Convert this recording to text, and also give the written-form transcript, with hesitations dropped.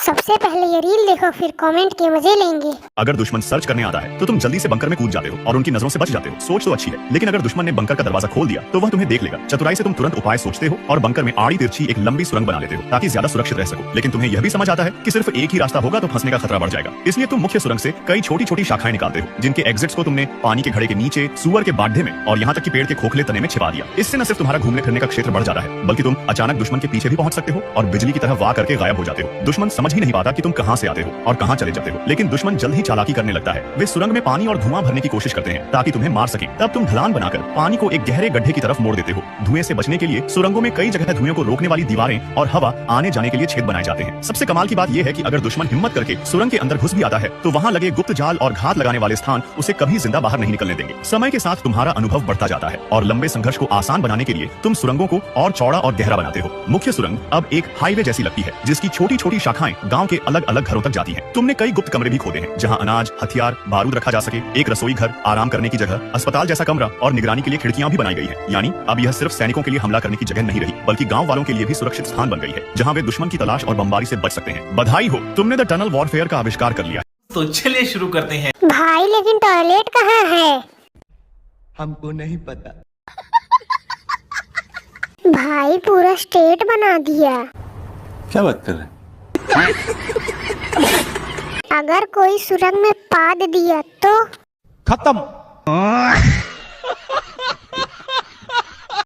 सबसे पहले ये रील देखो, फिर कमेंट के मजे लेंगे। अगर दुश्मन सर्च करने आता है तो तुम जल्दी से बंकर में कूद जाते हो और उनकी नजरों से बच जाते हो। सोच तो अच्छी है, लेकिन अगर दुश्मन ने बंकर का दरवाजा खोल दिया तो वह तुम्हें देख लेगा। चतुराई से तुम तुरंत उपाय सोचते हो और बंकर में आड़ी तिरछी एक लंबी सुरंग बना लेते हो ताकि ज्यादा सुरक्षित रह सको। लेकिन तुम्हें यह भी समझ आता है कि सिर्फ एक ही रास्ता होगा तो फंसने का खतरा बढ़ जाएगा। इसलिए तुम मुख्य सुरंग से कई छोटी छोटी शाखाएं निकालते हो, जिनके एग्जिट्स को तुमने पानी के घड़े के नीचे, सुअर के बाढ़े में और यहाँ तक कि पेड़ के खोखले तने में छिपा दिया। इससे न सिर्फ तुम्हारा घूमने फिरने का क्षेत्र बढ़ जाता है, बल्कि तुम अचानक दुश्मन के पीछे भी पहुंच सकते हो और बिजली की तरह वार करके गायब हो जाते हो। दुश्मन समझ ही नहीं पाता कि तुम कहां से आते हो और कहां चले जाते हो, लेकिन दुश्मन जल्द ही चालाकी करने लगता है। वे सुरंग में पानी और धुआं भरने की कोशिश करते हैं ताकि तुम्हें मार सके। तब तुम ढलान बनाकर पानी को एक गहरे गड्ढे की तरफ मोड़ देते हो। धुएं से बचने के लिए सुरंगों में कई जगह धुएं को रोकने वाली दीवारें और हवा आने जाने के लिए छेद बनाए जाते हैं। सबसे कमाल की बात यह है कि अगर दुश्मन हिम्मत करके सुरंग के अंदर घुस भी आता है तो वहां लगे गुप्त जाल और घात लगाने वाले स्थान उसे कभी जिंदा बाहर नहीं निकलने देंगे। समय के साथ तुम्हारा अनुभव बढ़ता जाता है और लंबे संघर्ष को आसान बनाने के लिए तुम सुरंगों को और चौड़ा और गहरा बनाते हो। मुख्य सुरंग अब एक हाईवे जैसी लगती है, जिसकी छोटी छोटी शाखाएं गांव के अलग अलग घरों तक जाती हैं। तुमने कई गुप्त कमरे भी खोदे हैं जहां अनाज, हथियार, बारूद रखा जा सके। एक रसोई घर, आराम करने की जगह, अस्पताल जैसा कमरा और निगरानी के लिए खिड़कियां भी बनाई गई हैं। यानी अब यह सिर्फ सैनिकों के लिए हमला करने की जगह नहीं रही, बल्कि गांव वालों के लिए भी सुरक्षित स्थान बन गई है, जहां वे दुश्मन की तलाश और बमबारी से बच सकते हैं। बधाई हो, तुमने द टनल वॉरफेयर का आविष्कार कर लिया। तो चलिए शुरू करते हैं। भाई लेकिन टॉयलेट कहाँ है? हमको नहीं पता। भाई पूरा स्टेट बना दिया। क्या बात कर रहे हैं? अगर कोई सुरंग में पाद दिया तो खत्म।